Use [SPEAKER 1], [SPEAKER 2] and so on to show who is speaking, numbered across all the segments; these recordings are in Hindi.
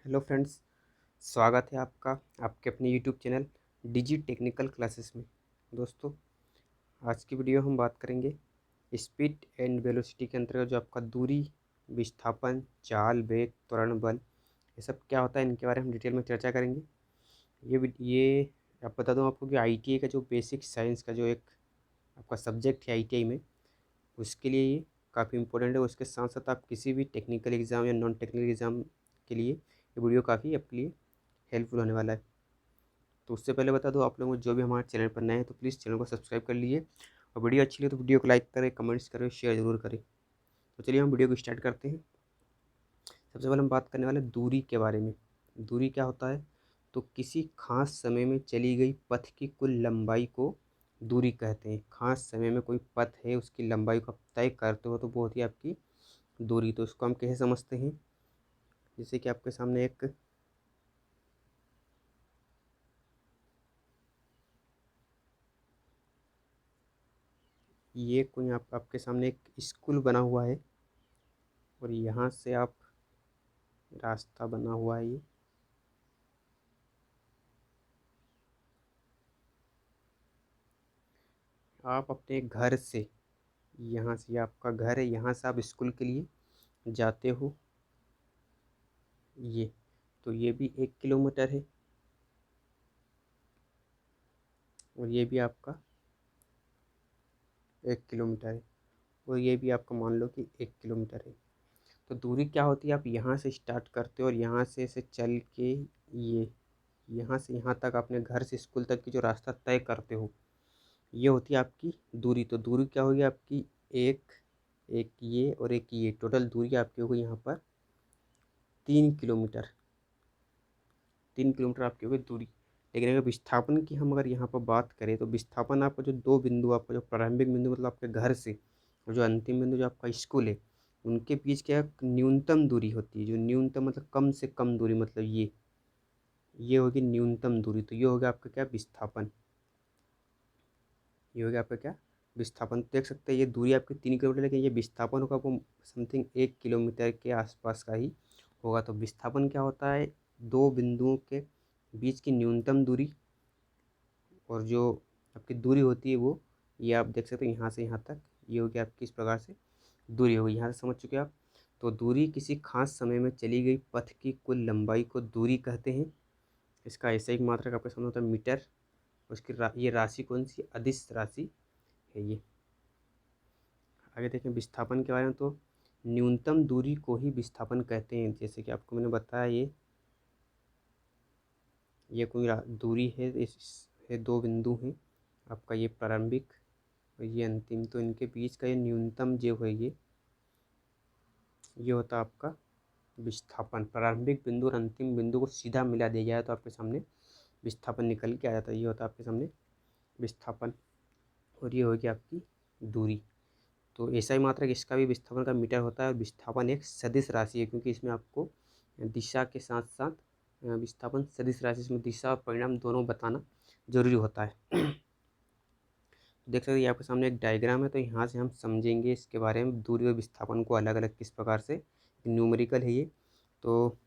[SPEAKER 1] हेलो फ्रेंड्स, स्वागत है आपका आपके अपने यूट्यूब चैनल डिजी टेक्निकल क्लासेस में। दोस्तों, आज की वीडियो हम बात करेंगे स्पीड एंड वेलोसिटी के अंतर्गत जो आपका दूरी, विस्थापन, चाल, वेग, त्वरण बल, ये सब क्या होता है, इनके बारे में हम डिटेल में चर्चा करेंगे। ये आप बता दूं आपको कि आईटीआई का जो बेसिक साइंस का जो एक आपका सब्जेक्ट है आईटीआई में, उसके लिए ये काफ़ी इंपॉर्टेंट है। उसके साथ साथ आप किसी भी टेक्निकल एग्ज़ाम या नॉन टेक्निकल एग्ज़ाम के लिए ये वीडियो काफ़ी आपके लिए हेल्पफुल होने वाला है। तो उससे पहले बता दो आप लोगों को, जो भी हमारे चैनल पर नए हैं तो प्लीज़ चैनल को सब्सक्राइब कर लीजिए, और वीडियो अच्छी लगे तो वीडियो को लाइक करें, कमेंट्स करें, शेयर जरूर करें। तो चलिए हम वीडियो को स्टार्ट करते हैं। सबसे पहले हम बात करने वाले दूरी के बारे में। दूरी क्या होता है? तो किसी खास समय में चली गई पथ की कुल लंबाई को दूरी कहते हैं। खास समय में कोई पथ है, उसकी लंबाई को आप तय करते हो तो वो होती है आपकी दूरी। तो इसको हम कैसे समझते हैं? जैसे कि आपके सामने एक ये कोई आपके सामने एक स्कूल बना हुआ है, और यहाँ से आप रास्ता बना हुआ है। ये आप अपने घर से, यहाँ से, ये आपका घर है, यहाँ से आप स्कूल के लिए जाते हो। ये तो ये भी 1 किलोमीटर है, और ये भी आपका 1 किलोमीटर है, और ये भी आपका मान लो कि 1 किलोमीटर है। तो दूरी क्या होती है? आप यहाँ से स्टार्ट करते हो और यहाँ से चल के ये यहाँ से यहाँ तक अपने घर से स्कूल तक की जो रास्ता तय करते हो, ये होती है आपकी दूरी। तो दूरी क्या होगी आपकी? एक एक ये और एक ये, टोटल दूरी आपकी होगी यहाँ पर 3 किलोमीटर। 3 किलोमीटर आपकी होगी दूरी। लेकिन अगर विस्थापन की हम अगर यहाँ पर बात करें, तो विस्थापन आपका जो दो बिंदु, आपका जो प्रारंभिक बिंदु मतलब आपके घर से, और जो अंतिम बिंदु जो आपका स्कूल है, उनके बीच क्या न्यूनतम दूरी होती है। जो न्यूनतम मतलब कम से कम दूरी, मतलब ये होगी न्यूनतम दूरी। तो ये होगा आपका क्या? विस्थापन। ये हो गया आपका क्या? विस्थापन। देख सकते हैं ये दूरी आपकी 3 किलोमीटर, लेकिन ये विस्थापन होगा वो समथिंग 1 किलोमीटर के आसपास का ही होगा। तो विस्थापन क्या होता है? दो बिंदुओं के बीच की न्यूनतम दूरी, और जो आपकी दूरी होती है वो, ये आप देख सकते हैं यहाँ से यहाँ तक, ये होगी आपकी इस प्रकार से दूरी होगी। यहाँ से समझ चुके आप। तो दूरी किसी खास समय में चली गई पथ की कुल लंबाई को दूरी कहते हैं। इसका ऐसा एक मात्रक आपके सामने होता है मीटर। उसकी ये राशि कौन सी? अदिश राशि है ये। आगे देखें विस्थापन के बारे में, तो न्यूनतम दूरी को ही विस्थापन कहते हैं। जैसे कि आपको मैंने बताया, ये कोई दूरी है, इस है दो बिंदु हैं, आपका ये प्रारंभिक और ये अंतिम। तो इनके बीच का ये न्यूनतम जो है, ये होता है आपका विस्थापन। प्रारंभिक बिंदु और अंतिम बिंदु को सीधा मिला दिया जाए तो आपके सामने विस्थापन निकल के आ जाता है। ये होता है आपके सामने विस्थापन, और ये होगी आपकी दूरी। तो ऐसा ही मात्रक इसका भी विस्थापन का मीटर होता है। और विस्थापन एक सदिश राशि है, क्योंकि इसमें आपको दिशा के साथ साथ विस्थापन सदिश राशि, इसमें दिशा और परिणाम दोनों बताना जरूरी होता है। देख सकते हैं ये आपके सामने एक डायग्राम है, तो यहाँ से हम समझेंगे इसके बारे में, दूरी और विस्थापन को अलग अलग किस प्रकार से। न्यूमेरिकल है ये। तो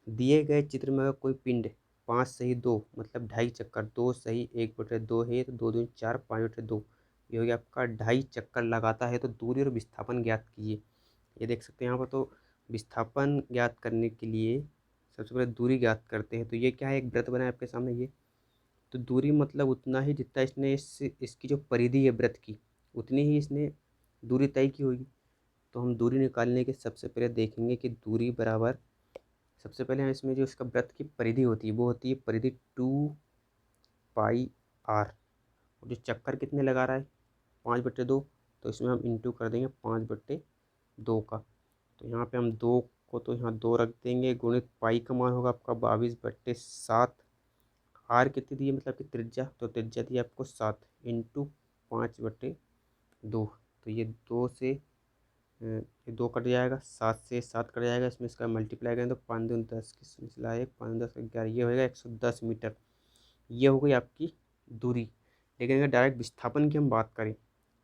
[SPEAKER 1] दिए गए चित्र में अगर कोई पिंड 5 सही 2 मतलब 2.5 चक्कर, 2 सही 1/2 है, तो 2 दूनी 4, 5/2, ये हो गया आपका 2.5 चक्कर लगाता है। तो दूरी और विस्थापन ज्ञात कीजिए। ये देख सकते हैं यहाँ पर। तो विस्थापन ज्ञात करने के लिए सबसे पहले दूरी ज्ञात करते हैं। तो ये क्या है? एक वृत्त बना है आपके सामने ये। तो दूरी मतलब उतना ही जितना इसने इसकी जो परिधि है वृत्त की, उतनी ही इसने दूरी तय की होगी। तो हम दूरी निकालने के सबसे पहले देखेंगे कि दूरी बराबर, सबसे पहले हम इसमें जो इसका वृत्त की परिधि होती है वो होती है परिधि 2πr। और जो चक्कर कितने लगा रहा है? 5/2। तो इसमें हम इंटू कर देंगे 5/2 का। तो यहाँ पे हम 2 को तो यहाँ 2 रख देंगे, गुणित पाई का मान होगा आपका 22/7। आर कितनी दी है? मतलब कि त्रिज्या, तो त्रिज्या दी आपको 7, इंटू 5/2। तो ये 2 से ये 2 कट जाएगा, 7 से 7 कट जाएगा, इसमें इसका मल्टीप्लाई करें तो 5 दूनी 10, किस मिला 1, 5 10 11, ये होगा 110 मीटर। ये हो गई आपकी दूरी। लेकिन अगर डायरेक्ट विस्थापन की हम बात करें,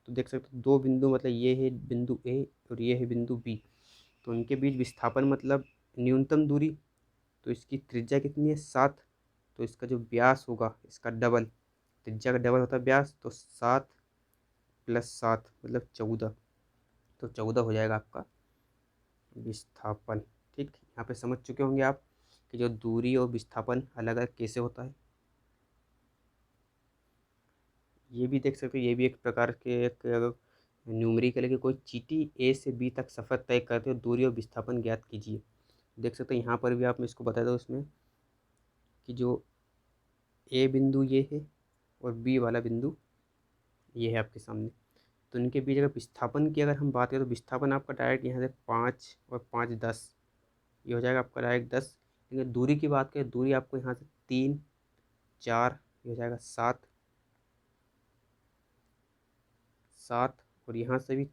[SPEAKER 1] तो देख सकते हो दो बिंदु, मतलब ये है बिंदु ए और ये है बिंदु बी। तो इनके बीच विस्थापन मतलब न्यूनतम दूरी, तो इसकी त्रिज्या कितनी है 7, तो इसका जो व्यास होगा इसका डबल, त्रिज्या का डबल होता है व्यास, तो 7 + 7 मतलब 14, तो 14 हो जाएगा आपका विस्थापन। ठीक, यहाँ पे समझ चुके होंगे आप कि जो दूरी और विस्थापन अलग अलग कैसे होता है। ये भी देख सकते हो, ये भी एक प्रकार के एक न्यूमेरिकल है कि कोई चीटी ए से बी तक सफ़र तय करते हो, दूरी और विस्थापन ज्ञात कीजिए। देख सकते हैं यहाँ पर भी आप मैं इसको बता दो इसमें कि जो ए बिंदु ये है और बी वाला बिंदु ये है आपके सामने, तो इनके बीच अगर विस्थापन की अगर हम बात करें तो विस्थापन आपका डायरेक्ट यहाँ से 5 और 5 10, ये हो जाएगा आपका डायरेक्ट 10। लेकिन दूरी की बात करें, दूरी आपको यहाँ से 3 4, ये हो जाएगा 7 7, और यहाँ से भी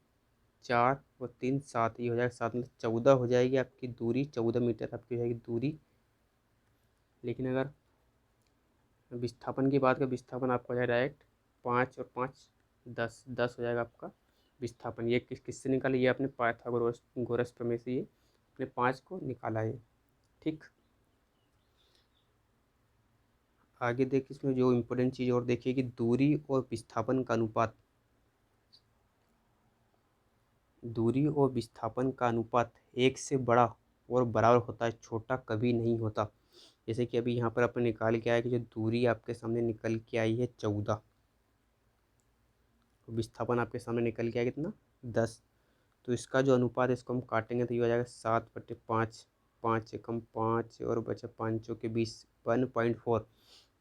[SPEAKER 1] 4 और 3 7, ये हो जाएगा 7, मतलब 14 हो जाएगी आपकी दूरी, 14 मीटर आपकी हो जाएगी दूरी। लेकिन अगर विस्थापन की बात करें, विस्थापन आपका हो जाएगा डायरेक्ट 5 और 5 10, 10 हो जाएगा आपका विस्थापन। ये किससे निकाला, ये अपने पाइथागोरस प्रमेय से ये अपने 5 को निकाला है। ठीक, आगे देखिए इसमें जो इम्पोर्टेंट चीज़ और देखिए कि दूरी और विस्थापन का अनुपात, दूरी और विस्थापन का अनुपात 1 से बड़ा और बराबर होता है, छोटा कभी नहीं होता। जैसे कि अभी यहाँ पर अपन निकाल के आया कि जो दूरी आपके सामने निकल के आई है 14, विस्थापन आपके सामने निकल के आया कितना 10, तो इसका जो अनुपात है इसको हम काटेंगे तो ये हो जाएगा 7/5, 5 एकम 5 और बचा 5 के 20, 1.4।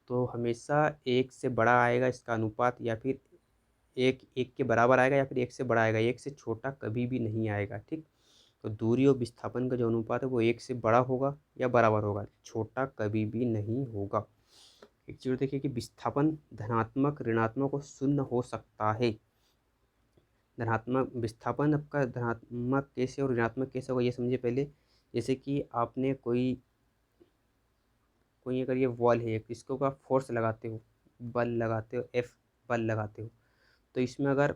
[SPEAKER 1] तो हमेशा 1 से बड़ा आएगा इसका अनुपात, या फिर एक के बराबर आएगा, या फिर 1 से बड़ा आएगा, 1 से छोटा कभी भी नहीं आएगा। ठीक, तो दूरी और विस्थापन का जो अनुपात है वो 1 से बड़ा होगा या बराबर होगा, छोटा कभी भी नहीं होगा। एक चीज़ देखिए कि विस्थापन धनात्मक, ऋणात्मक और शून्य हो सकता है। धनात्मक विस्थापन आपका धनात्मक कैसे और ऋणात्मक कैसे होगा ये समझिए पहले। जैसे कि आपने कोई कोई अगर ये वॉल है, इसको आप फोर्स लगाते हो, बल लगाते हो, एफ बल लगाते हो, तो इसमें अगर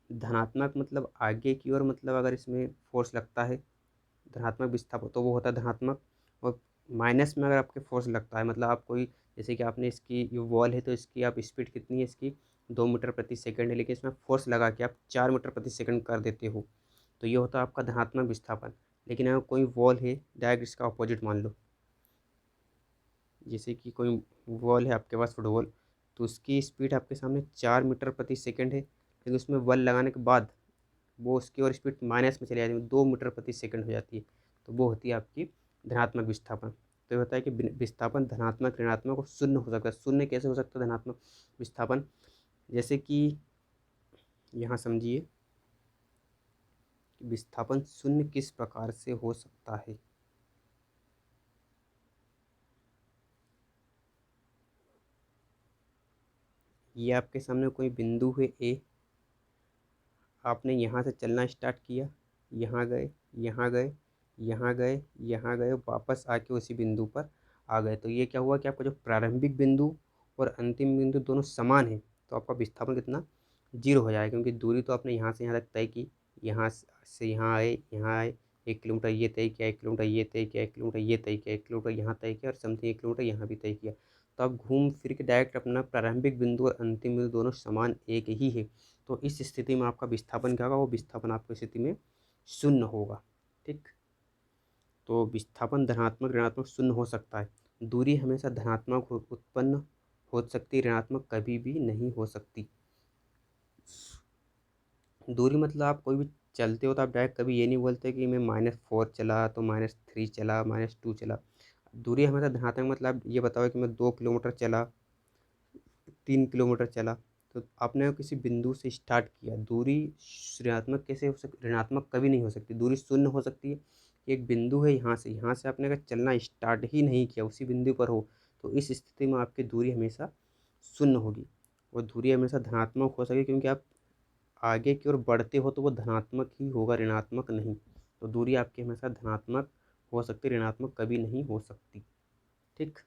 [SPEAKER 1] धनात्मक मतलब आगे की ओर, मतलब अगर इसमें फोर्स लगता है धनात्मक विस्थापन तो वो होता है धनात्मक, और माइनस में अगर आपके फोर्स लगता है, मतलब आप कोई, जैसे कि आपने इसकी जो वॉल है तो इसकी आप स्पीड कितनी है इसकी 2 मीटर प्रति सेकंड है, लेकिन इसमें फोर्स लगा के आप 4 मीटर प्रति सेकंड कर देते हो, तो ये होता है आपका धनात्मक विस्थापन। लेकिन अगर कोई वॉल है डायरेक्ट इसका अपोजिट मान लो, जैसे कि कोई वॉल है आपके पास फुटबॉल, तो उसकी स्पीड आपके सामने 4 मीटर प्रति सेकंड है, लेकिन उसमें बल लगाने के बाद वो उसकी और स्पीड माइनस में चली जाती है, 2 मीटर प्रति सेकंड हो जाती है, तो वो होती है आपकी धनात्मक विस्थापन। तो ये होता है कि विस्थापन धनात्मक, ऋणात्मक और शून्य हो सकता है। शून्य कैसे हो सकता है धनात्मक विस्थापन, जैसे कि यहाँ समझिए कि विस्थापन शून्य किस प्रकार से हो सकता है। ये आपके सामने कोई बिंदु है ए, आपने यहाँ से चलना स्टार्ट किया, यहाँ गए, यहाँ गए, यहाँ गए, यहाँ गए, वापस आके उसी बिंदु पर आ गए, तो ये क्या हुआ कि आपका जो प्रारंभिक बिंदु और अंतिम बिंदु दोनों समान है, तो आपका विस्थापन कितना 0 हो जाएगा, क्योंकि दूरी तो आपने यहाँ से यहाँ तक तय की, यहाँ से यहाँ आए, यहाँ आए, 1 किलोमीटर ये तय किया, 1 किलोमीटर ये तय किया, 1 किलोमीटर ये तय किया, 1 किलोमीटर यहाँ तय किया, और समथिंग 1 किलोमीटर यहाँ भी तय किया, तो आप घूम फिर के डायरेक्ट अपना प्रारंभिक बिंदु और अंतिम बिंदु दोनों समान एक ही है, तो इस स्थिति में आपका विस्थापन क्या होगा, वो विस्थापन आपकी स्थिति में शून्य होगा। ठीक, तो विस्थापन धनात्मक, ऋणात्मक, शून्य हो सकता है। दूरी हमेशा धनात्मक उत्पन्न हो सकती है, ऋणात्मक कभी भी नहीं हो सकती। दूरी मतलब आप कोई भी चलते हो तो आप डायरेक्ट कभी ये नहीं बोलते कि मैं -4 चला तो -3 चला, -2 चला। दूरी हमेशा धनात्मक, मतलब आप ये बताओ कि मैं 2 किलोमीटर चला, 3 किलोमीटर चला, तो आपने किसी बिंदु से स्टार्ट किया, दूरी ऋणात्मक कैसे हो सकती, ऋणात्मक कभी नहीं हो सकती, दूरी शून्य हो सकती है। एक बिंदु है, यहाँ से आपने अगर चलना स्टार्ट ही नहीं किया, उसी बिंदु पर हो, तो इस स्थिति में आपकी दूरी हमेशा शून्य होगी, और दूरी हमेशा धनात्मक हो सके, क्योंकि आप आगे की ओर बढ़ते हो तो वो धनात्मक ही होगा, ऋणात्मक नहीं। तो दूरी आपकी हमेशा धनात्मक हो सकती, ऋणात्मक कभी नहीं हो सकती। ठीक,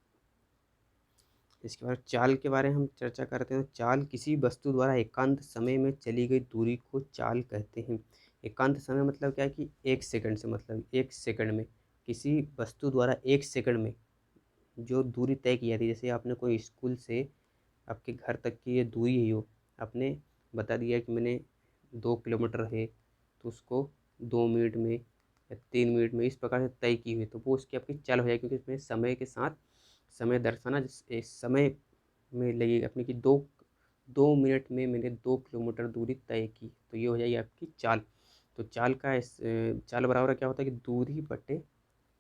[SPEAKER 1] इसके बाद चाल के बारे में हम चर्चा करते हैं। चाल किसी वस्तु द्वारा एकांत समय में चली गई दूरी को चाल कहते हैं। एकांत समय मतलब क्या है कि 1 सेकंड से, मतलब 1 सेकंड में किसी वस्तु द्वारा 1 सेकंड में जो दूरी तय की जाती है, जैसे आपने कोई स्कूल से आपके घर तक की ये दूरी है, यो आपने बता दिया कि मैंने 2 किलोमीटर है, तो उसको 2 मिनट में या 3 मिनट में इस प्रकार से तय की हुई, तो वो उसकी आपकी चाल हो जाएगी, क्योंकि इसमें समय के साथ समय दर्शाना, जिस समय में लगेगा अपने की 2 मिनट में मैंने 2 किलोमीटर दूरी तय की, तो ये हो जाएगी आपकी चाल। तो चाल का चाल बराबर क्या होता है कि दूरी बटे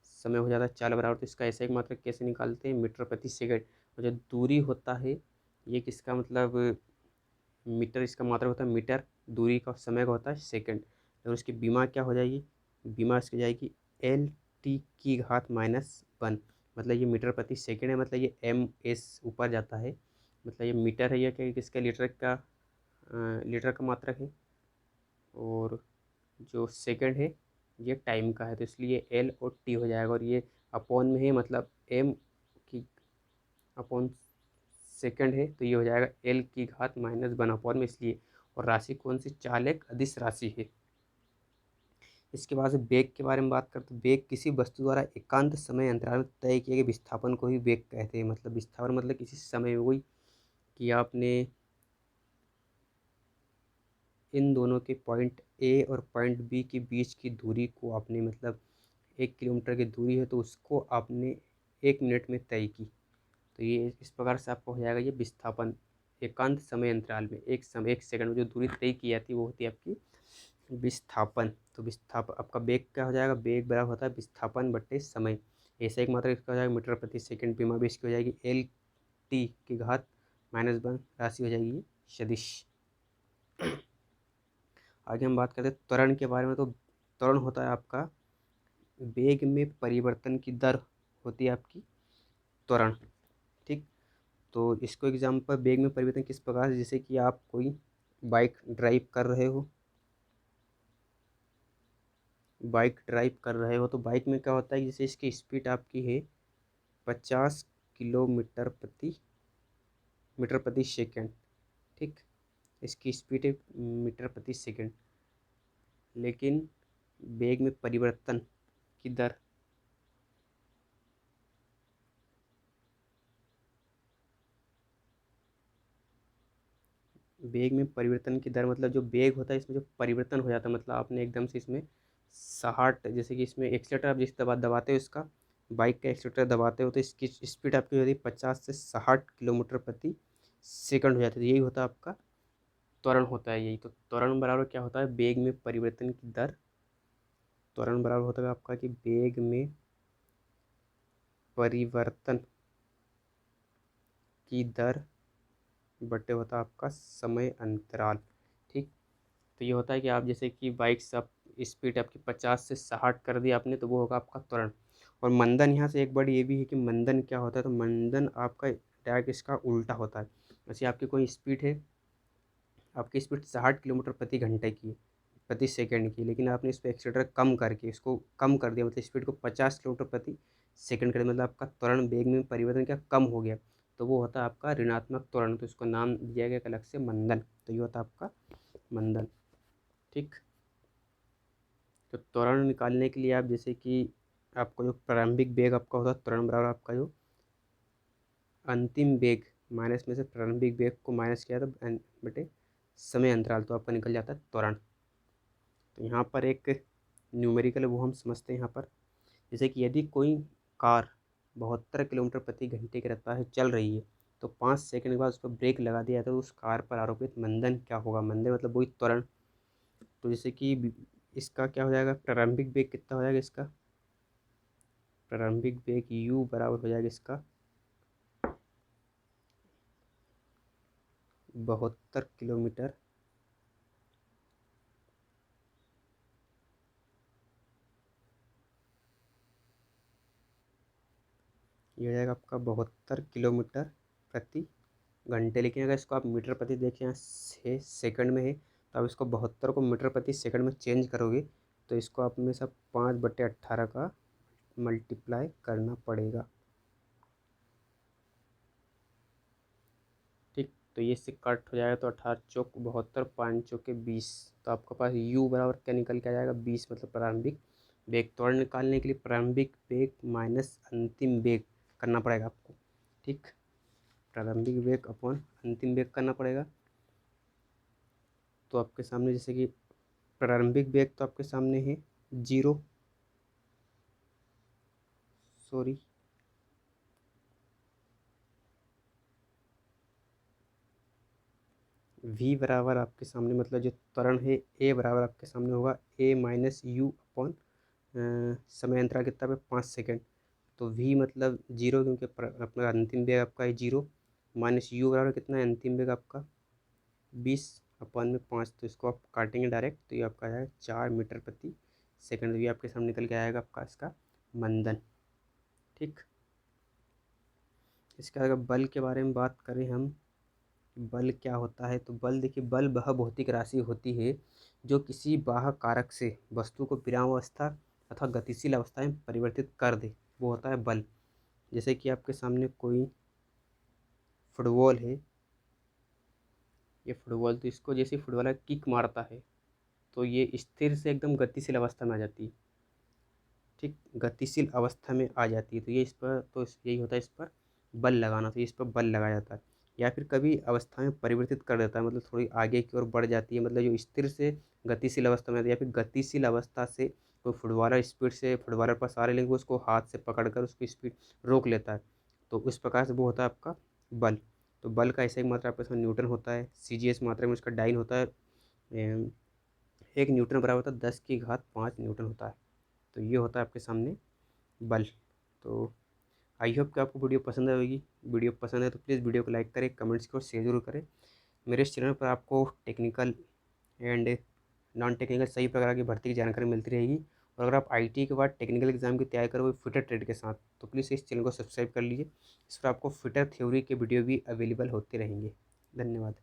[SPEAKER 1] समय हो जाता है चाल बराबर। तो इसका ऐसा एक मात्रक कैसे निकालते हैं, मीटर प्रति सेकंड। और जो दूरी होता है ये किसका मतलब मीटर, इसका मात्रक होता है मीटर, दूरी का समय का होता है सेकंड। और उसकी बीमा क्या हो जाएगी, बीमा इसकी जाएगी L/-1, मतलब ये मीटर प्रति सेकंड है, मतलब ये MS ऊपर जाता है, मतलब ये मीटर है, ये क्या किसका लीटर का मात्रक है, और जो सेकंड है ये टाइम का है, तो इसलिए L और T हो जाएगा, और ये अपॉन में है, मतलब M की अपॉन सेकंड है, तो ये हो जाएगा L/-1 अपॉन में, इसलिए। और राशि कौन सी, चाल एक अदिश राशि है। इसके बाद से वेग के बारे में बात करते हैं। वेग किसी वस्तु द्वारा एकांत समय अंतराल में तय किए गए विस्थापन को ही वेग कहते हैं। मतलब विस्थापन मतलब किसी समय में कोई कि आपने इन दोनों के पॉइंट ए और पॉइंट बी के बीच की दूरी को आपने, मतलब 1 किलोमीटर की दूरी है तो उसको आपने 1 मिनट में तय की, तो ये इस प्रकार से आपको हो जाएगा ये विस्थापन एकांत समय अंतराल में, 1 सेकंड में जो दूरी तय की जाती है वो होती है आपकी विस्थापन। तो विस्थापन आपका वेग क्या हो जाएगा, वेग बराबर होता है विस्थापन बट्टे समय। ऐसा एक मात्रा इसका हो जाएगा मीटर प्रति सेकंड। बीमा भी इसकी हो जाएगी L/-1 राशि हो जाएगी सदिश। आगे हम बात करते हैं त्वरण के बारे में। तो त्वरण होता है आपका वेग में परिवर्तन की दर होती है आपकी त्वरण। ठीक, तो इसको एग्जाम्पल वेग में परिवर्तन किस प्रकार से, जैसे कि आप कोई बाइक ड्राइव कर रहे हो, तो बाइक में क्या होता है, जैसे इसकी स्पीड आपकी है 50 मीटर प्रति सेकंड। ठीक, इसकी स्पीड है मीटर प्रति सेकंड, लेकिन वेग में परिवर्तन की दर मतलब जो वेग होता है इसमें जो परिवर्तन हो जाता है, मतलब आपने एकदम से इसमें 60, जैसे कि इसमें एक्सीलेटर आप जिस दबाते हो, इसका बाइक का एक्सीलेटर दबाते हो तो इसकी स्पीड आपकी हो जाती है 50 से 60 किलोमीटर प्रति सेकंड हो जाती है। यही होता है आपका त्वरण होता है यही। तो त्वरण बराबर क्या होता है, वेग में परिवर्तन की दर। त्वरण बराबर होता है आपका कि वेग में परिवर्तन की दर बटे होता है आपका समय अंतराल। ठीक, तो ये होता है कि आप जैसे कि बाइक से आप स्पीड आपकी 50 से 60 कर दी आपने, तो वो होगा आपका त्वरण। और मंदन, यहाँ से एक बार ये भी है कि मंदन क्या होता है, तो मंदन आपका डायरेक्ट इसका उल्टा होता है। जैसे आपकी कोई स्पीड है, आपकी स्पीड 60 किलोमीटर प्रति घंटे की, प्रति सेकंड की, लेकिन आपने इस पर एक्सीलरेटर कम करके इसको कम कर दिया, मतलब स्पीड को 50 किलोमीटर प्रति सेकंड कर दिया, मतलब आपका त्वरण वेग में परिवर्तन क्या कम हो गया, तो वो होता है आपका ऋणात्मक त्वरण। तो इसको नाम दिया गया एक अलग से मंदन, तो ये होता है आपका मंदन। ठीक, तो त्वरण निकालने के लिए आप जैसे कि आपको जो प्रारंभिक वेग आपका होता है, त्वरण बराबर आपका जो अंतिम वेग माइनस में से प्रारंभिक वेग को माइनस किया तो बटे समय अंतराल, तो आपका निकल जाता है त्वरण। तो यहाँ पर एक न्यूमेरिकल है वो हम समझते हैं यहाँ पर। जैसे कि यदि कोई कार 72 किलोमीटर प्रति घंटे की रफ्तार से चल रही है, तो 5 सेकंड के बाद उस पर ब्रेक लगा दिया तो उस कार पर आरोपित मंदन क्या होगा, मंदन मतलब वही त्वरण। तो जैसे कि इसका क्या हो जाएगा, प्रारंभिक वेग कितना हो जाएगा, इसका प्रारंभिक वेग u बराबर हो जाएगा इसका 72 किलोमीटर ये हो जाएगा आपका 72 किलोमीटर प्रति घंटे। लेकिन अगर इसको आप मीटर प्रति देखें, यहाँ 6 सेकंड में है, तो आप इसको 72 को मीटर प्रति सेकंड में चेंज करोगे तो इसको आप में सब 5/18 का मल्टीप्लाई करना पड़ेगा। ठीक, तो ये इससे कट हो जाएगा, तो 18 चौक 72, 5 चौके 20, तो आपके पास u बराबर क्या निकल के आ जाएगा 20, मतलब प्रारंभिक वेग। त्वरण निकालने के लिए प्रारंभिक वेग माइनस अंतिम वेग करना पड़ेगा आपको। ठीक, प्रारंभिक वेग अपॉन अंतिम वेग करना पड़ेगा। तो आपके सामने जैसे कि प्रारंभिक वेग तो आपके सामने है 0, सॉरी v बराबर आपके सामने मतलब जो त्वरण है a बराबर आपके सामने होगा a माइनस यू अपॉन समय अंतराल कितना पे 5 सेकेंड। तो v मतलब 0 क्योंकि अपना अंतिम वेग आपका है 0, माइनस यू बराबर कितना है अंतिम वेग आपका 20 अपॉन में 5। तो इसको आप काटेंगे डायरेक्ट तो ये आपका आएगा 4 मीटर प्रति सेकेंड। तो ये आपके सामने निकल के आएगा आपका इसका मंदन। ठीक, इसके अगर बल के बारे में बात करें हम, बल क्या होता है, तो बल देखिए, बल वह भौतिक राशि होती है जो किसी बाह्य कारक से वस्तु को विरामावस्था अथवा गतिशील अवस्था में परिवर्तित कर दे, वो होता है बल। जैसे कि आपके सामने कोई फुटबॉल है, ये फुटबॉल, तो इसको जैसे फुटबॉलर किक मारता है तो ये स्थिर से एकदम गतिशील अवस्था में आ जाती है। ठीक, गतिशील अवस्था में आ जाती है। तो ये इस पर, तो यही होता है इस पर बल लगाना, तो इस पर बल लगाया जाता है। या फिर कभी अवस्था में परिवर्तित कर देता है, मतलब थोड़ी आगे की ओर बढ़ जाती है, मतलब जो स्थिर से गतिशील अवस्था में आती है, या फिर गतिशील अवस्था से कोई फुटबॉलर स्पीड से फुटबॉलर पास आ रहे लेकिन वो उसको हाथ से पकड़ कर उसकी स्पीड रोक लेता है, तो उस प्रकार से वो होता है आपका बल। तो बल का ऐसा एक मात्रा आपके सामने न्यूटन होता है, CGS मात्रा में उसका डाइन होता है 1 न्यूटन बराबर होता है 10⁵ न्यूटन होता है। तो ये होता है आपके सामने बल। तो आई होप कि आपको वीडियो पसंद आएगी। वीडियो पसंद है तो प्लीज़ वीडियो को लाइक करें, कमेंट्स को शेयर जरूर करें। मेरे इस चैनल पर आपको टेक्निकल एंड नॉन टेक्निकल सही प्रकार की भर्ती की जानकारी मिलती रहेगी। और अगर आप IT के बाद टेक्निकल एग्जाम की तैयारी करोगे फिटर ट्रेड के साथ, तो प्लीज़ इस चैनल को सब्सक्राइब कर लीजिए। इस पर आपको फिटर थ्योरी के वीडियो भी अवेलेबल होते रहेंगे। धन्यवाद।